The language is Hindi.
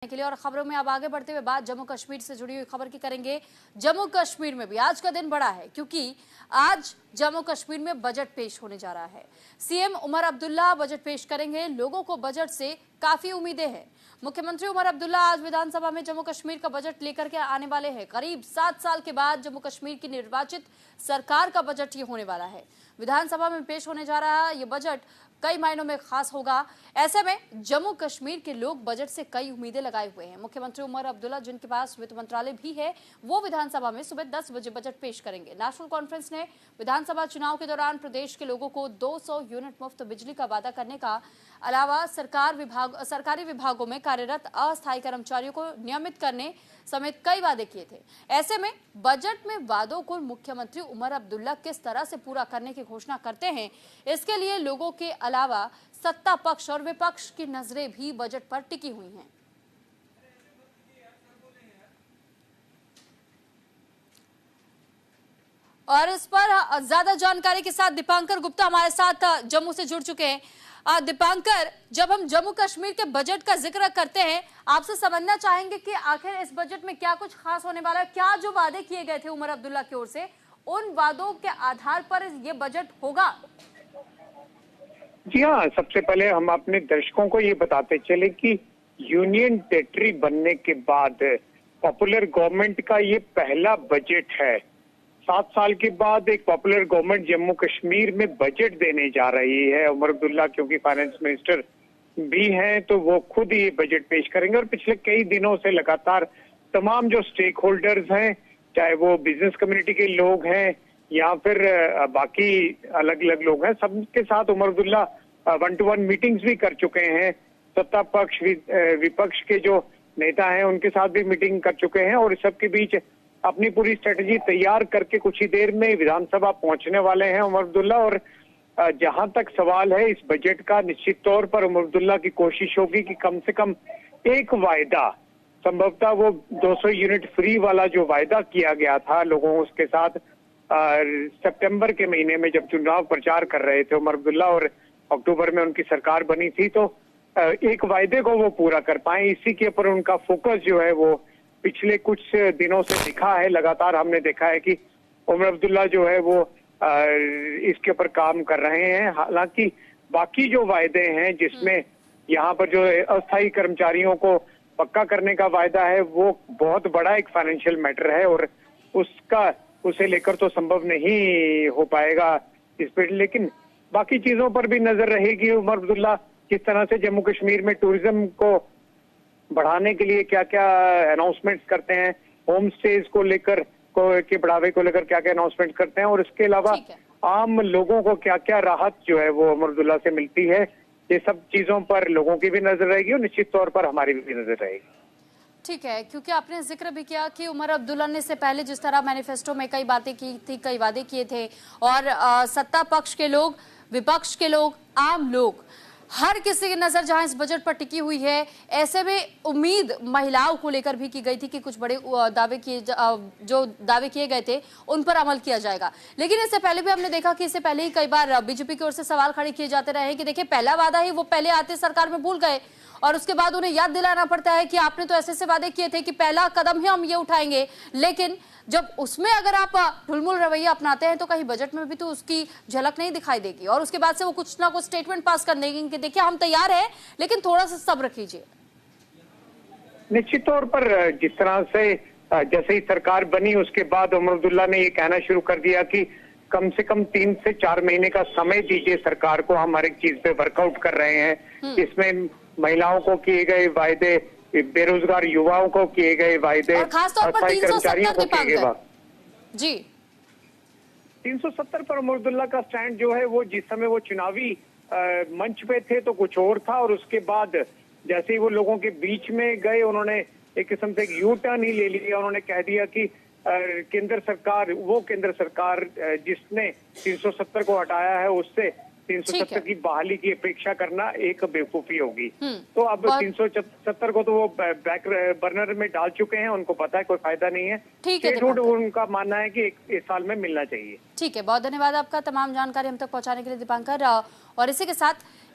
के लिए। और खबरों में अब आगे बढ़ते हुए बात जम्मू कश्मीर से जुड़ी हुई खबर की करेंगे। जम्मू कश्मीर में भी आज का दिन बड़ा है क्योंकि आज जम्मू कश्मीर में बजट पेश होने जा रहा है। सीएम उमर अब्दुल्ला बजट पेश करेंगे। लोगों को बजट से काफी उम्मीदें हैं। मुख्यमंत्री उमर अब्दुल्ला आज विधानसभा में जम्मू कश्मीर का बजट लेकर के आने वाले हैं। करीब 7 साल के बाद जम्मू कश्मीर की निर्वाचित सरकार का बजट ये होने वाला है। विधानसभा में पेश होने जा रहा है ये बजट कई मायनों में खास होगा। ऐसे में जम्मू कश्मीर के लोग बजट से कई उम्मीदें लगाए हुए हैं। मुख्यमंत्री उमर अब्दुल्ला, जिनके पास वित्त मंत्रालय भी है, वो विधानसभा में सुबह 10 बजे बजट पेश करेंगे। नेशनल कॉन्फ्रेंस ने विधानसभा चुनाव के दौरान प्रदेश के लोगों को 200 यूनिट मुफ्त बिजली का वादा करने का अलावा सरकारी विभागों में कार्यरत अस्थायी कर्मचारियों को नियमित करने समेत कई वादे किए थे। ऐसे में बजट में वादों को मुख्यमंत्री उमर अब्दुल्ला किस तरह से पूरा करने की घोषणा करते हैं, इसके लिए लोगों के अलावा सत्ता पक्ष और विपक्ष की नजरें भी बजट पर टिकी हुई हैं। और इस पर ज्यादा जानकारी के साथ दीपांकर गुप्ता हमारे साथ जम्मू से जुड़ चुके हैं। दीपांकर, जब हम जम्मू कश्मीर के बजट का जिक्र करते हैं, आपसे समझना चाहेंगे कि आखिर इस बजट में क्या कुछ खास होने वाला है। क्या जो वादे किए गए थे उमर अब्दुल्ला की ओर से, उन वादों के आधार पर ये बजट होगा? जी हाँ, सबसे पहले हम अपने दर्शकों को ये बताते चले कि यूनियन टेरिटरी बनने के बाद पॉपुलर गवर्नमेंट का ये पहला बजट है। 7 साल के बाद एक पॉपुलर गवर्नमेंट जम्मू कश्मीर में बजट देने जा रही है। उमर अब्दुल्ला क्योंकि फाइनेंस मिनिस्टर भी हैं तो वो खुद ये बजट पेश करेंगे। और पिछले कई दिनों से लगातार तमाम जो स्टेक होल्डर्स हैं, चाहे वो बिजनेस कम्युनिटी के लोग हैं या फिर बाकी अलग अलग लोग हैं, सबके साथ उमर अब्दुल्ला 1-to-1 मीटिंग्स भी कर चुके हैं। सत्ता पक्ष विपक्ष के जो नेता हैं उनके साथ भी मीटिंग कर चुके हैं और इस सब के बीच अपनी पूरी स्ट्रेटजी तैयार करके कुछ ही देर में विधानसभा पहुंचने वाले हैं उमर अब्दुल्ला। और जहां तक सवाल है इस बजट का, निश्चित तौर पर उमर अब्दुल्ला की कोशिश होगी कि कम से कम एक वायदा, संभवतः वो 200 यूनिट फ्री वाला जो वायदा किया गया था लोगों उसके साथ सितंबर के महीने में जब चुनाव प्रचार कर रहे थे उमर अब्दुल्ला और अक्टूबर में उनकी सरकार बनी थी, तो एक वायदे को वो पूरा कर पाए, इसी के ऊपर उनका फोकस जो है वो पिछले कुछ दिनों से दिखा है। लगातार हमने देखा है कि उमर अब्दुल्ला जो है वो इसके ऊपर काम कर रहे हैं। हालांकि बाकी जो वायदे हैं जिसमें यहाँ पर जो अस्थायी कर्मचारियों को पक्का करने का वायदा है वो बहुत बड़ा एक फाइनेंशियल मैटर है और उसे लेकर तो संभव नहीं हो पाएगा इस पर। लेकिन बाकी चीजों पर भी नजर रहेगी। उमर अब्दुल्ला किस तरह से जम्मू कश्मीर में टूरिज्म को बढ़ाने के लिए क्या क्या अनाउंसमेंट्स करते हैं, होम स्टेज को लेकर के बढ़ावे को लेकर क्या क्या अनाउंसमेंट करते हैं और इसके अलावा आम लोगों को क्या क्या राहत जो है वो उमर अब्दुल्ला से मिलती है, ये सब चीजों पर लोगों की भी नजर रहेगी और निश्चित तौर पर हमारी भी नजर रहेगी। ठीक है, क्योंकि आपने जिक्र भी किया कि उमर अब्दुल्ला ने इससे पहले जिस तरह मैनिफेस्टो में कई बातें की थी, कई वादे किए थे और सत्ता पक्ष के लोग, विपक्ष के लोग, आम लोग, हर किसी की नजर जहां इस बजट पर टिकी हुई है। ऐसे में उम्मीद महिलाओं को लेकर भी की गई थी कि कुछ बड़े दावे किए गए थे उन पर अमल किया जाएगा। लेकिन इससे पहले भी हमने देखा कि इससे पहले ही कई बार बीजेपी की ओर से सवाल खड़े किए जाते रहे कि देखिए पहला वादा ही वो पहले आते सरकार में भूल गए और उसके बाद उन्हें याद दिलाना पड़ता है कि आपने तो ऐसे वादे किए थे कि पहला कदम ही हम ये उठाएंगे। लेकिन जब उसमें अगर आप ढुलमुल रवैया अपनाते हैं तो कहीं बजट में भी तो उसकी झलक नहीं दिखाई देगी और उसके बाद से वो कुछ ना कुछ स्टेटमेंट पास कर देंगे कि देखिए हम तैयार हैं लेकिन थोड़ा सा सब्र कीजिए। निश्चित तौर पर जिस तरह से जैसे ही सरकार बनी उसके बाद उमर अब्दुल्ला ने ये कहना शुरू कर दिया कि कम से कम 3 से 4 महीने का समय दीजिए सरकार को, हम हर एक चीज पे वर्कआउट कर रहे हैं। इसमें महिलाओं को किए गए वायदे, बेरोजगार युवाओं को किए गए वायदे, अस्थायी कर्मचारियों को किए गए जी 370 पर उमर अब्दुल्ला का स्टैंड जो है वो जिस समय वो चुनावी मंच पे थे तो कुछ और था और उसके बाद जैसे ही वो लोगों के बीच में गए उन्होंने एक किस्म से एक यू टर्न ही ले लिया। उन्होंने कह दिया कि केंद्र सरकार जिसने 370 को हटाया है उससे 370 की बहाली की अपेक्षा करना एक बेवकूफी होगी। तो अब 370 को तो वो बैक बर्नर में डाल चुके हैं, उनको पता है कोई फायदा नहीं है। ठीक है, उनका मानना है कि इस साल में मिलना चाहिए। ठीक है, बहुत धन्यवाद आपका तमाम जानकारी हम तक पहुंचाने के लिए दीपांकर। और इसी के साथ